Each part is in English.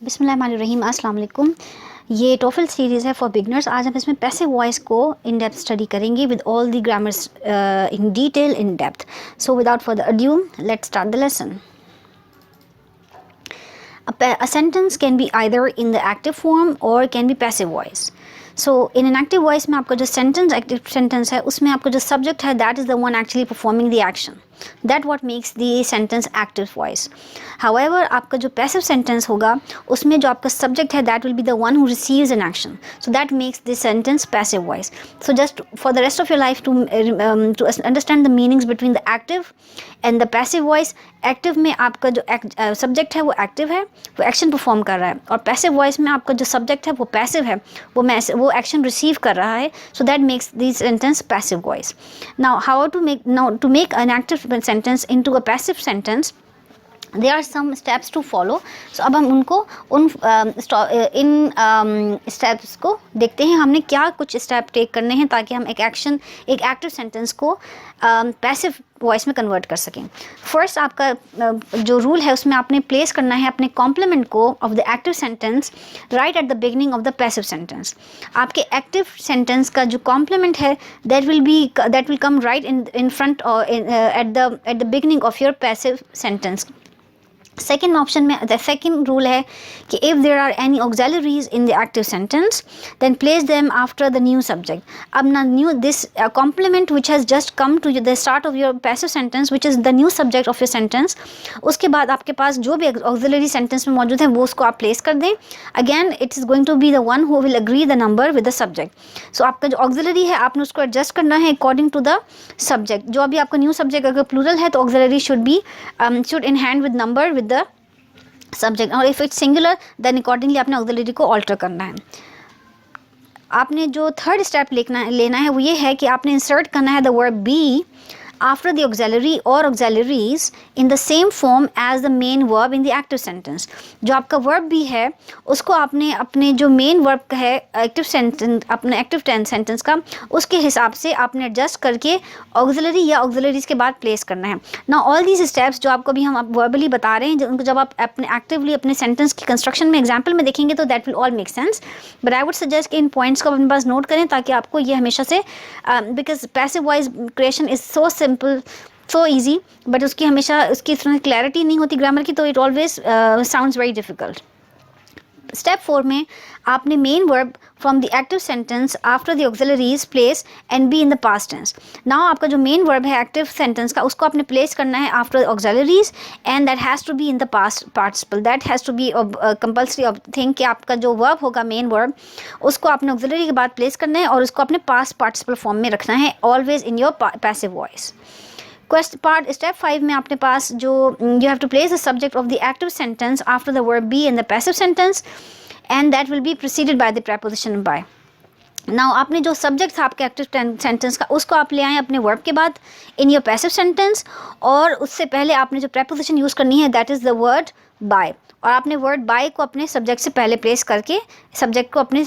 बिस्मिल्लाहिर्रहमानिर्रहीम, अस्सलाम वालेकुम। ये टोफल सीरीज़ है फॉर बिगनर्स। आज हम इसमें पैसिव वॉइस को इन डेप्थ स्टडी करेंगे with all the grammars in detail in depth. So without further adieu let's start the lesson. A sentence can be either in the active form or can be passive voice. So in an active voice में आपका जो sentence active sentence है उसमें आपका जो subject है that is the one actually performing the action. That what makes the sentence active voice. However आपका जो passive sentence होगा उसमें जो आपका subject है that will be the one who receives an action. So that makes the sentence passive voice. So just for the rest of your life to understand the meanings between the active and the passive voice. Active में आपका जो subject है वो active है, वो action perform कर रहा है, और पैसिव वॉइस में आपका जो सब्जेक्ट है वो पैसिव है, वो एक्शन रिसीव कर रहा है. So that makes this sentence passive voice. Now how to make an active sentence into a passive sentence, there are some steps to follow. So अब हम उनको इन स्टेप्स को देखते हैं, हमने क्या कुछ स्टेप टेक करने हैं ताकि हम एक एक्टिव सेंटेंस को पैसिव वॉइस में कन्वर्ट कर सकें. फर्स्ट आपका जो रूल है उसमें आपने प्लेस करना है अपने कॉम्प्लीमेंट को of the active sentence right at the beginning of the passive sentence. आपके एक्टिव सेंटेंस का जो कॉम्प्लीमेंट है that will come right in front at the beginning of your passive sentence. Second option में the second rule है कि if there are any auxiliaries in the active sentence then place them after the new subject. अब ना new this complement which has just come to the start of your passive sentence which is the new subject of your sentence, उसके बाद आपके पास जो भी auxiliary sentence में मौजूद है वो उसको आप प्लेस कर दें. Again it is going to be the one who will agree the number with the subject. So आपका जो ऑक्सिलरी है आपने उसको एडजस्ट करना है अकॉर्डिंग टू द सब्जेक्ट. जो अभी आपका न्यू सब्जेक्ट अगर प्लूरल है तो auxiliary should in hand with number with the subject, और if it's singular then accordingly आपने ऑक्सिलरी को ऑल्टर करना है. आपने जो थर्ड स्टेप लेना है वो ये है कि आपने इंसर्ट करना है the verb B after the auxiliary or auxiliaries in the same form as the main verb in the active sentence. जो आपका verb भी है उसको आपने अपने जो main verb का है active sentence, अपने active sentence का उसके हिसाब से आपने adjust करके auxiliary या auxiliaries के बाद place करना है. Now all these steps जो आपको भी हम verbally बता रहे हैं उनको जब आप अपने actively अपने sentence की construction में example में देखेंगे तो that will all make sense. But I would suggest कि इन points को अपने पास note करें ताकि आपको ये हमेशा से because passive voice creation is so simple so easy, but उसकी हमेशा उसकी इतना क्लैरिटी नहीं होती ग्रामर की, तो it always sounds very difficult. Step 4 में आपने main verb from the active sentence after the auxiliaries place and be in the past tense. Now आपका जो मेन वर्ब है एक्टिव सेंटेंस का उसको आपने प्लेस करना है after auxiliaries and that has to be in the past participle. That has to be compulsory thing कि आपका जो वर्ब होगा मेन वर्ब उसको आपने ऑक्सिलरी के बाद प्लेस करना है और उसको अपने पास्ट पार्टिसिपल फॉर्म में रखना है always in your passive voice. Step 5 में आपने पास जो you have to place the subject of the active sentence after the verb be in the passive sentence and that will be preceded by the preposition by. Now आपने जो subject था आपके active sentence का उसको आप ले आएँ अपने verb के बाद in your passive sentence, और उससे पहले आपने जो preposition यूज़ करनी है that is the word by, और आपने वर्ड बाय को अपने सब्जेक्ट से पहले प्लेस करके सब्जेक्ट को अपने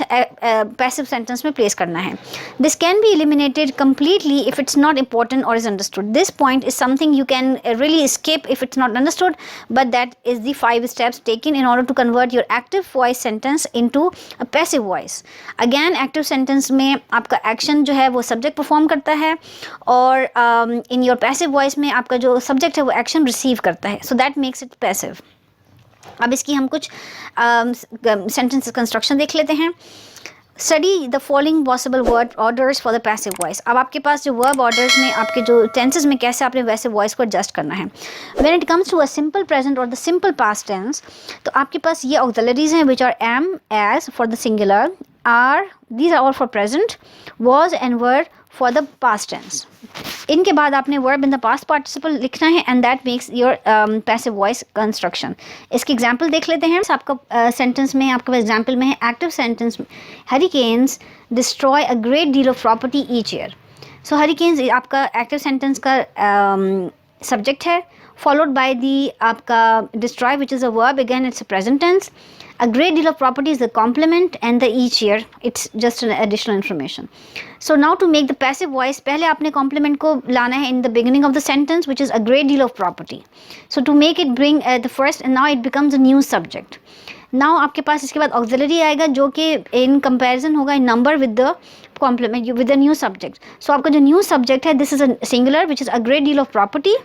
पैसिव सेंटेंस में प्लेस करना है. This can be eliminated completely if it's not important और is understood. This point is something you can really skip if it's not understood, but that is the 5 steps taken in order to convert your active voice sentence into a passive voice. Again active sentence में आपका action जो है वो subject perform करता है, और in your passive voice में आपका जो सब्जेक्ट है वो एक्शन रिसीव करता है. So that makes it passive. अब इसकी हम कुछ सेंटेंस कंस्ट्रक्शन देख लेते हैं. Study the following possible word orders for the passive voice. अब आपके पास जो वर्ब ऑर्डर्स में आपके जो टेंसेस में कैसे आपने वैसे वॉइस को एडजस्ट करना है. When it comes to a simple present और द सिंपल पास्ट टेंस, तो आपके पास ये ऑक्सिलरीज हैं which are am is for the singular, are these are all for present, was and were for the past tense. इनके बाद आपने verb in the past participle लिखना है and that makes your passive voice construction. इसकी example देख लेते हैं. आपका सेंटेंस में आपके एग्जांपल में है active sentence hurricanes destroy a great deal of property each year. So hurricanes आपका एक्टिव सेंटेंस का सब्जेक्ट है, फॉलोड बाय दी आपका destroy which is a verb, again it's a present tense. A great deal of property is the complement and the each year it's just an additional information. So now to make the passive voice, पहले आपने complement को लाना है in the beginning of the sentence which is a great deal of property. So to make it bring the first, and now it becomes a new subject. Now आपके पास इसके बाद auxiliary आएगा जो कि इन कंपैरिजन होगा in number with the complement with the new subject. So आपका जो new subject है this is a singular which is a great deal of property.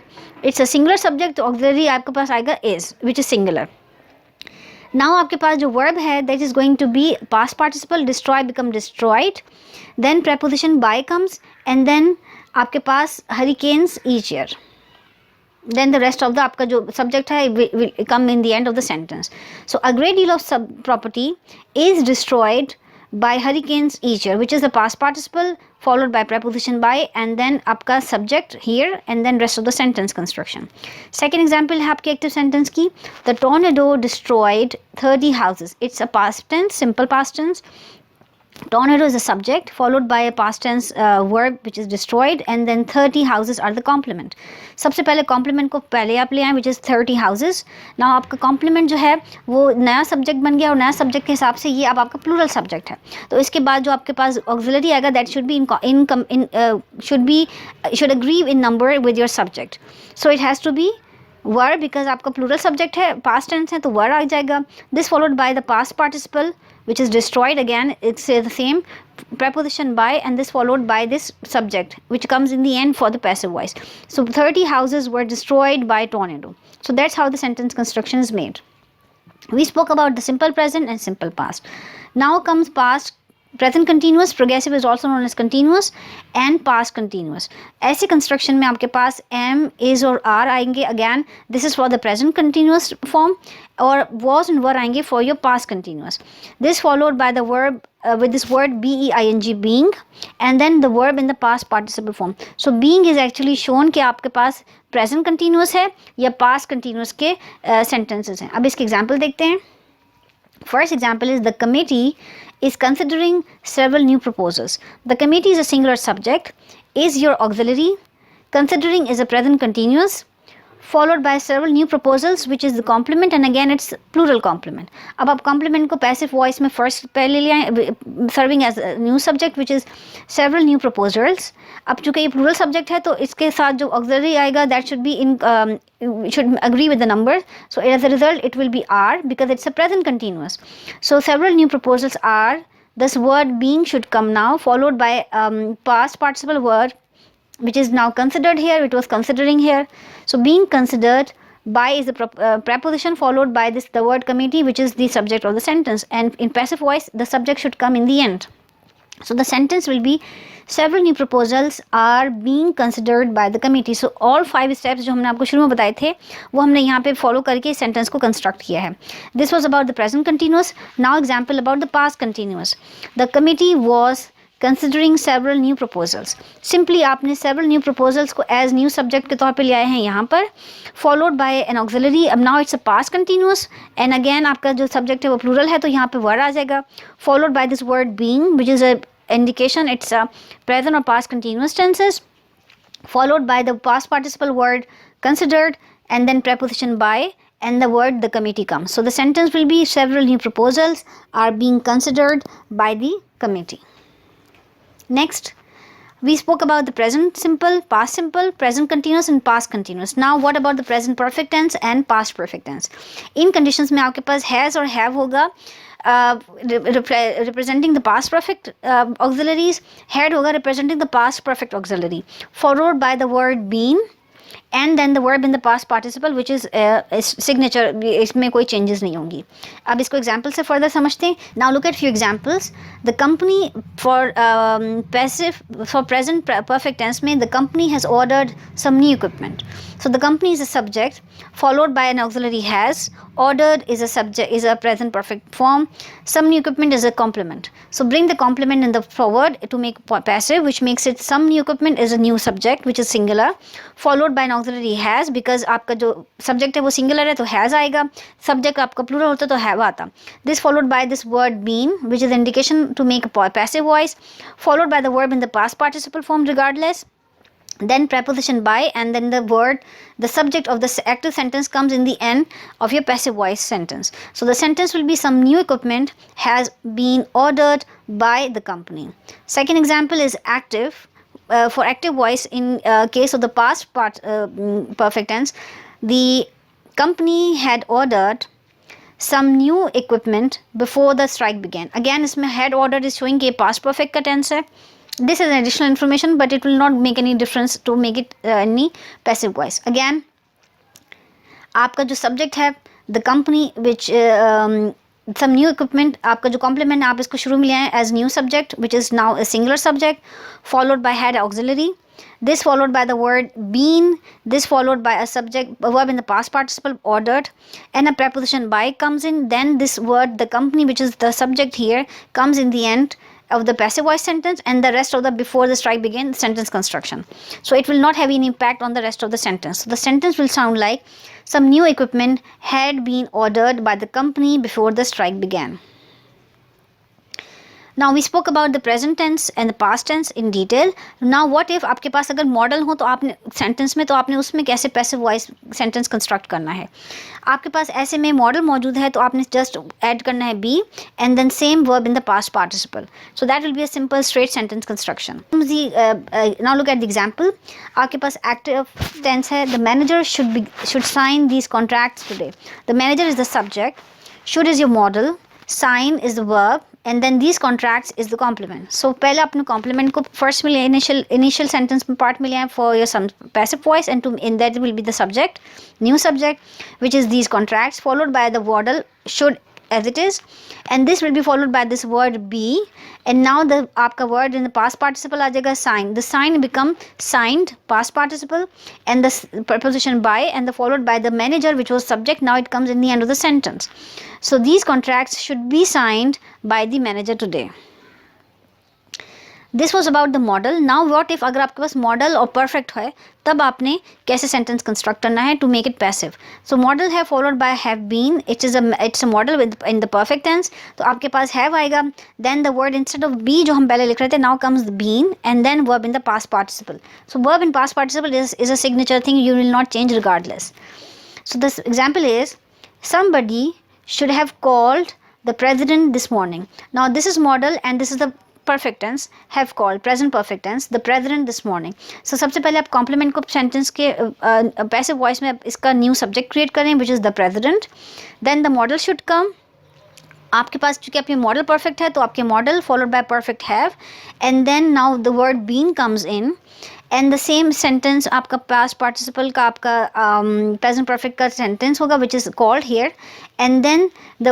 It's a singular subject. तो ऑक्सिलरी आपके पास आएगा is which is singular. Now आपके पास जो वर्ब है that is going to be past participle. Destroy become destroyed. Then preposition by comes and then आपके पास hurricanes each year. Then the rest of the आपका जो subject है will come in the end of the sentence. So a great deal of sub property is destroyed by hurricanes each year, which is the past participle followed by preposition by and then आपका subject here and then rest of the sentence construction. Second example है आपके active sentence की. The tornado destroyed 30 houses. It's a past tense, simple past tense. Tornado is a subject followed by a past tense verb which is destroyed and then 30 houses are the complement. सबसे पहले complement को पहले आप ले आए which is 30 houses. Now आपका complement जो है वो नया subject बन गया और नया subject के हिसाब से ये अब आपका plural subject है. तो इसके बाद जो आपके पास auxiliary आएगा that should agree in number with your subject. So it has to be verb because आपका plural subject है, past tense है तो verb आ जाएगा. This followed by the past participle which is destroyed again, it's the same preposition by and this followed by this subject which comes in the end for the passive voice. So 30 houses were destroyed by tornado. So that's how the sentence construction is made. We spoke about the simple present and simple past. Now comes past. Present continuous, progressive is also known as continuous and past continuous. ऐसे construction में आपके पास am, is और are आएंगे. Again, this is for the present continuous form और was and were आएंगे for your past continuous. This followed by the verb with this word being, being and then the verb in the past participle form. So being is actually shown कि आपके पास present continuous है या past continuous के sentences हैं. अब इसके example देखते हैं. First example is the committee is considering several new proposals. The committee is a singular subject. Is your auxiliary. Considering is a present continuous followed by several new proposals which is the complement and again it's plural complement. अब आप complement को passive voice में first पहले ले आए serving as a new subject which is several new proposals. अब चूँकि ये plural subject है तो इसके साथ जो auxiliary आएगा that should be in should agree with the number. So as a result it will be are because it's a present continuous. So several new proposals are. This word being should come now followed by past participle word which is now considered here. It was considering here. So being considered by is the preposition followed by this the word committee which is the subject of the sentence and in passive voice the subject should come in the end. So the sentence will be several new proposals are being considered by the committee. So all 5 steps जो हमने आपको शुरू में बताए थे वो हमने यहाँ पे follow करके sentence को construct किया है. This was about the present continuous. Now example about the past continuous. The committee was considering several new proposals. Simply आपने several new proposals को as new subject के तौर पे ले आए हैं यहाँ पर followed by an auxiliary. अब now it's a past continuous and again आपका जो subject है वो plural है तो यहाँ पे word आ जाएगा followed by this word being which is a indication it's a present or past continuous tenses followed by the past participle word considered and then preposition by and the word the committee comes. So the sentence will be several new proposals are being considered by the committee. Next, we spoke about the present simple, present continuous and past continuous. Now what about the present perfect tense and past perfect tense? In conditions में आपके पास has और have होगा representing the past perfect auxiliaries, had होगा representing the past perfect auxiliary followed by the word been and then the verb in the past participle which is signature. इसमें कोई changes नहीं होंगी. अब इसको example से further समझते हैं. Now look at few examples. The company for present perfect tense में the company has ordered some new equipment. So the company is a subject followed by an auxiliary has. Ordered is a subject is a present perfect form. Some new equipment is a complement. So bring the complement in the forward to make passive which makes it some new equipment is a new subject which is singular followed by an auxiliary has because आपका जो subject है वो singular है तो has आएगा. Subject आपका plural होता तो have आता. This followed by this word been which is indication to make a passive voice followed by the verb in the past participle form regardless. Then preposition by and then the word the subject of the active sentence comes in the end of your passive voice sentence. So the sentence will be some new equipment has been ordered by the company. Second example is active. For active voice in case of the past part perfect tense, the company had ordered some new equipment before the strike began. Again इसमें had order is showing कि past perfect का tense है. This is additional information but it will not make any difference to make it any passive voice. Again आपका जो subject है the company which some new equipment, आपका जो complement आप इसको शुरू में ले आए as new subject which is now a singular subject followed by had auxiliary, this followed by the word been, this followed by a subject, a verb in the past participle ordered, and a preposition by comes in, then this word the company which is the subject here comes in the end of the passive voice sentence, and the rest of the before the strike began sentence construction. So it will not have any impact on the rest of the sentence. So the sentence will sound like some new equipment had been ordered by the company before the strike began. Now we spoke about the present tense and the past tense in detail. Now what if आपके पास अगर model हो तो आपने sentence में, तो आपने उसमें कैसे पैसिव वॉइस सेंटेंस कंस्ट्रक्ट करना है. आपके पास ऐसे में मॉडल मौजूद है तो आपने जस्ट ऐड करना है be and then same verb in the past participle. So that will be a simple straight sentence construction. Now look at the example. आपके पास एक्टिव टेंस है. The manager should sign these contracts today. The manager is the subject, should is your modal, sign is the verb, and then these contracts is the complement. So पहले अपने complement को first में initial sentence part में लिया है for your some passive voice, and in that will be the subject, new subject, which is these contracts, followed by the modal should as it is, and this will be followed by this word be, and now the आपका word in the past participle आ जाएगा sign. The sign become signed past participle, and the preposition by, and the followed by the manager which was subject. Now it comes in the end of the sentence. So these contracts should be signed by the manager today. This was about the model. Now what if अगर आपके पास model और perfect है तब आपने कैसे sentence construct करना है to make it passive. So modal है followed by have been. It's a modal with in the perfect tense. तो आपके पास हैव आएगा, then the word instead of be जो हम पहले लिख रहे थे now comes the been, and then verb in the past participle. So verb in past participle is a signature thing, you will not change regardless. So this example is somebody should have called the president this morning. Now this is model and this is the perfect tense, have called, present perfect tense, the president this morning. So सबसे पहले आप complement को sentence के passive voice में इसका new subject create करें which is the president. Then the model should come. आपके पास चूँकि आपके मॉडल परफेक्ट है तो आपके modal followed by perfect have, and then now the word been comes in, and the same sentence आपका past participle का आपका प्रेजेंट परफेक्ट का सेंटेंस होगा which is called here, and then the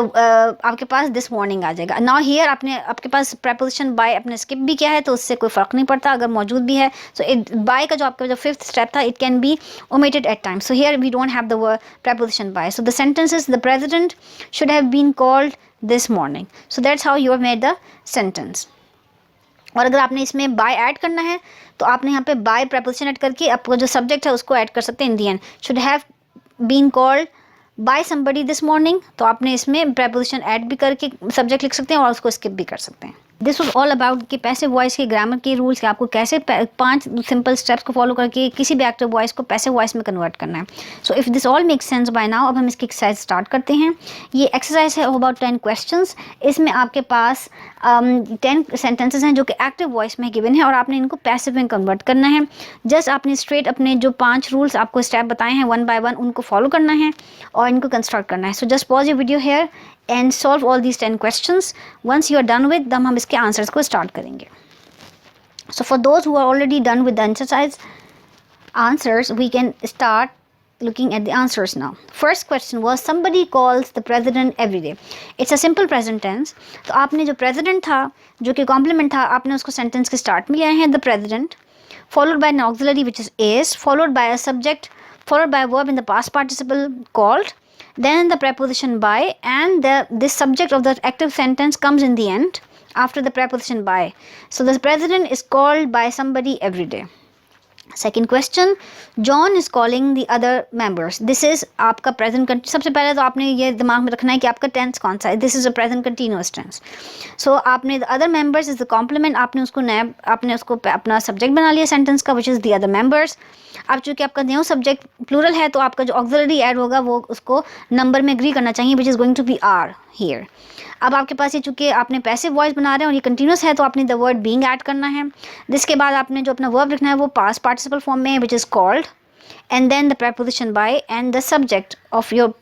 आपके पास दिस मॉर्निंग आ जाएगा. Now here आपके पास प्रेपोजिशन बाय आपने स्किप भी किया है तो उससे कोई फ़र्क नहीं पड़ता अगर मौजूद भी है. सो इट बाय का जो आपका जो फिफ्थ स्टेप था it can be omitted at time. So here we don't have the preposition by. So the sentence is the president should have been called this morning. So that's how you have made the sentence. और अगर आपने इसमें by add करना है तो आपने यहाँ पे by preposition ऐड करके आपका जो subject है उसको ऐड कर सकते हैं in the end. Should have been called by somebody this morning. तो आपने इसमें preposition ऐड भी करके subject लिख सकते हैं और उसको skip भी कर सकते हैं. दिस वॉज ऑल अबाउट कि पैसिव वॉइस के ग्रामर के रूल्स कि आपको कैसे 5 सिंपल स्टेप्स को फॉलो करके किसी भी एक्टिव वॉइस को पैसिव वॉइस में कन्वर्ट करना है. So if this all make sense by now, अब हम इसकी एक्सरसाइज स्टार्ट करते हैं. ये एक्सरसाइज है अबाउट 10 क्वेश्चंस. इसमें आपके पास 10 सेंटेंसेस हैं जो कि एक्टिव वॉइस में गिवन है और आपने इनको पैसिव में कन्वर्ट करना है. जस्ट आपने स्ट्रेट अपने जो 5 रूल्स आपको स्टेप बताए हैं 1 by 1 उनको फॉलो करना है और इनको कंस्ट्रक्ट करना है. So just pause your video hair and solve all these 10 questions. Once you are done with them हम इसके answers को start करेंगे. So for those who are already done with the exercise answers, we can start looking at the answers now. First question was somebody calls the president every day. It's a simple present tense. तो आपने जो president था जो कि complement था आपने उसको sentence के start में लिया है the president, followed by an auxiliary which is, followed by a subject, followed by a verb in the past participle called, then the preposition by, and this subject of the active sentence comes in the end after the preposition by. So the president is called by somebody every day. Second question, John is calling the other members. This is आपका present. सबसे पहले तो आपने ये दिमाग में रखना है कि आपका tense कौन सा है. This is a present continuous tense. So आपने the other members is the complement. आपने उसको अपना subject बना लिया sentence का which is the other members. अब चूँकि आपका न्यू सब्जेक्ट प्लूरल है तो आपका जो ऑक्सिलरी ऐड होगा वो उसको नंबर में एग्री करना चाहिए which is going to be are here. अब आपके पास ये चूँकि आपने पैसिव वॉइस बना रहे हैं और ये कंटिन्यूस है तो आपने द वर्ड बीइंग ऐड करना है. जिसके बाद आपने जो अपना वर्ब लिखना है वो पास्ट पार्टिसिपल फॉर्म में है which is called, and then the preposition by and the subject of your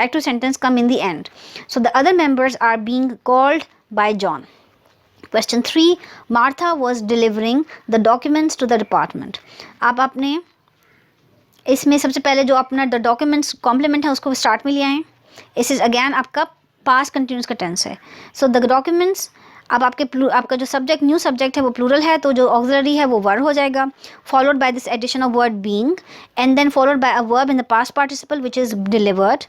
active sentence come in the end. So the other members are being called by John. Question 3, Martha was delivering the documents to the department. आप आपने इसमें सबसे पहले जो अपना the documents complement है उसको start में ले आए. इस इज अगैन आपका पास्ट कंटिन्यूस का टेंस है. सो द डॉक्यूमेंट्स, अब आपका जो सब्जेक्ट न्यू सब्जेक्ट है वो प्लूरल है, तो जो ऑक्सिलरी है वो वर्ड हो जाएगा, followed by this addition of word being, and then followed by a verb in the past participle which is delivered.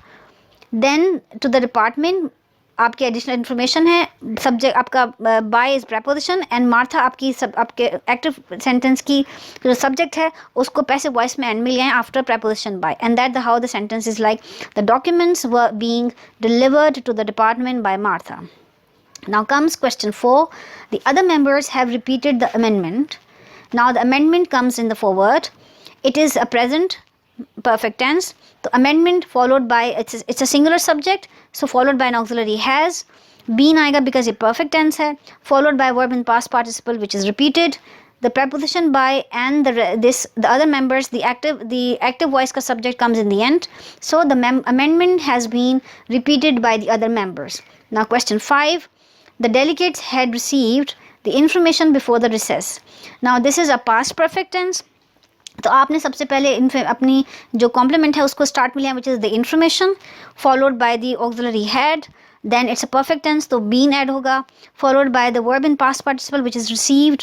Then to the department आपकी एडिशनल इन्फॉर्मेशन है, सब्जेक्ट आपका by is preposition, and Martha आपके active sentence की जो subject है उसको passive voice में and में ले आए after preposition by, and that how the sentence is like the documents were being delivered to the department by Martha. Now comes question 4. The other members have repeated the amendment. Now the amendment comes in the forward. It is a present perfect tense. The amendment followed by, it's a singular subject, so followed by an auxiliary has. Been आएगा because ये perfect tense है. Followed by a verb in past participle which is repeated. The preposition by and the other members, the active voice का subject comes in the end. So the amendment has been repeated by the other members. Now question 5. The delegates had received the information before the recess. Now this is a past perfect tense. तो आपने सबसे पहले अपनी जो complement है उसको start में लिया which is the information, followed by the auxiliary had, then it's a perfect tense तो बीन ऐड होगा, followed by the verb in past participle which is received,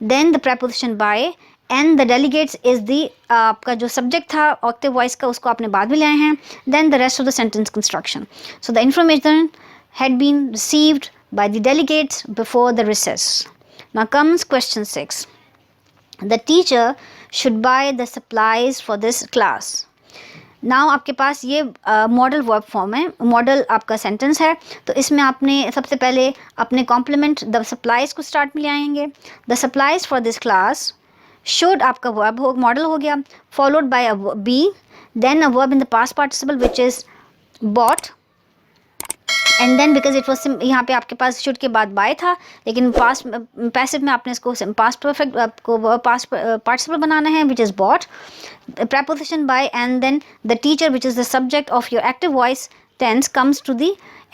then the preposition by, and the delegates is the आपका जो subject था active voice का उसको आपने बाद में ले आए हैं, then the rest of the sentence construction. So the information had been received by the delegates before the recess. Now comes question 6. The teacher should buy the supplies for this class. Now आपके पास ये modal verb form है, modal आपका sentence है, तो इसमें आपने सबसे पहले अपने कॉम्प्लीमेंट द सप्लाइज को स्टार्ट में ले आएंगे. The supplies for this class should आपका वर्ब हो, मॉडल हो गया, followed by a be, then a verb in the past participle which is bought, and then because it was यहाँ पे आपके पास शुड के बाद बाय था, लेकिन पास्ट पैसिव में आपने इसको पास्ट परफेक्ट आपको पास्ट पार्टिसिपल बनाना है which is bought, preposition by, and then the teacher which is the subject of your active voice tense comes to the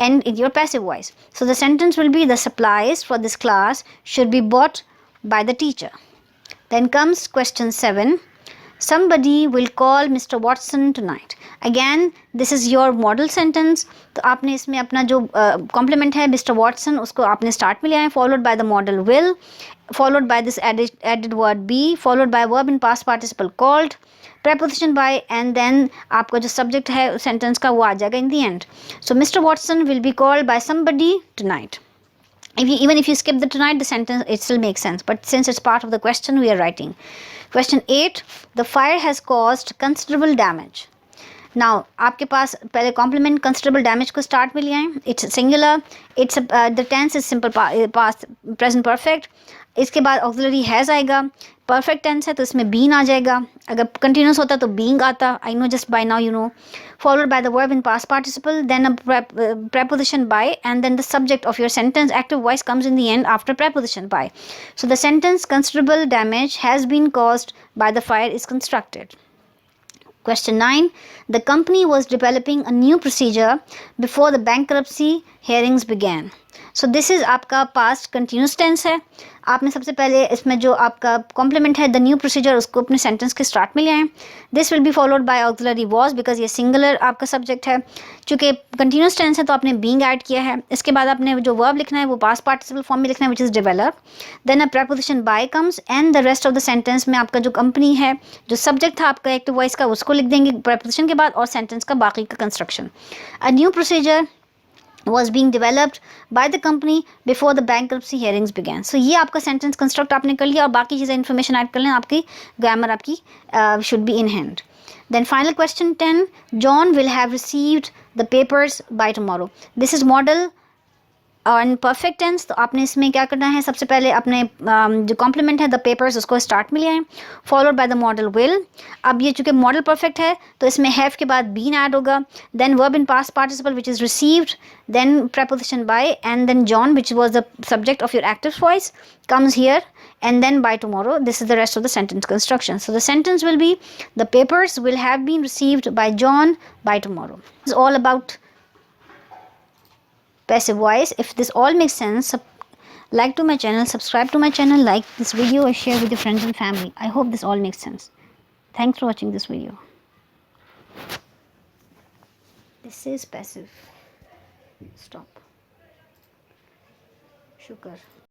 end in your passive voice. So the sentence will be the supplies for this class should be bought by the teacher. Then comes question 7. Somebody will call Mr. Watson tonight. Again this is your model sentence. तो आपने इसमें अपना जो complement है Mr. Watson उसको आपने start में ले आए, followed by the model will, followed by this added word be, followed by verb in past participle called, preposition by, and then आपका जो subject है sentence का वो आ जाएगा in the end. So Mr. Watson will be called by somebody tonight. Even if you skip the tonight, the sentence it still makes sense, but since it's part of the question we are writing. Question 8. The fire has caused considerable damage. Now आपके पास पहले complement considerable damage को start में ले आए, it's singular, it's the tense is simple past present perfect, इसके बाद auxiliary has आएगा, परफेक्ट टेंस है तो इसमें बीन आ जाएगा, अगर कंटिन्यूस होता तो बीइंग आता, I know just by now you know, followed by the verb in past participle, then a preposition by, and then the subject of your sentence active voice comes in the end after preposition by. So the sentence considerable damage has been caused by the fire is constructed. Question 9. The company was developing a new procedure before the bankruptcy hearings began. So this is आपका past continuous tense है. आपने सबसे पहले इसमें जो आपका complement है the new procedure उसको अपने सेंटेंस के स्टार्ट में ले आए. This will be followed by auxiliary was because ये सिंगुलर आपका सब्जेक्ट है, चूँकि कंटिन्यूस टेंस है तो आपने बीइंग ऐड किया है. इसके बाद आपने जो वर्ब लिखना है वो पास्ट पार्टिसिपल फॉर्म में लिखना है which is develop, then a preposition by comes, and the rest of the sentence में आपका जो कंपनी है जो सब्जेक्ट था आपका एक्टिव वॉइस का उसको लिख देंगे प्रेपोजिशन के बाद, और सेंटेंस का बाकी का construction. A new procedure was being developed by the company before the bankruptcy hearings began. So ये आपका sentence construct आपने कर लिया और बाकी चीज़ें information ऐड कर लें, आपकी grammar आपकी should be in hand. Then final question 10. John will have received the papers by tomorrow. This is model और परफेक्ट टेंस. तो आपने इसमें क्या करना है, सबसे पहले अपने जो कॉम्प्लीमेंट है द पेपर्स उसको स्टार्ट में ले आए, followed by the model will. अब ये चूँकि मॉडल परफेक्ट है तो इसमें हैव के बाद बीन ऐड होगा, then verb in past participle which is received, then preposition by, and then John which was the subject of your active voice comes here, and then by tomorrow. This is the rest of the sentence construction. So the sentence will be, the papers will have been received by John by tomorrow. It's all about passive voice. If this all makes sense, like to my channel, subscribe to my channel, like this video, or share with your friends and family. I hope this all makes sense. Thanks for watching this video. This is passive. Stop. Shukar.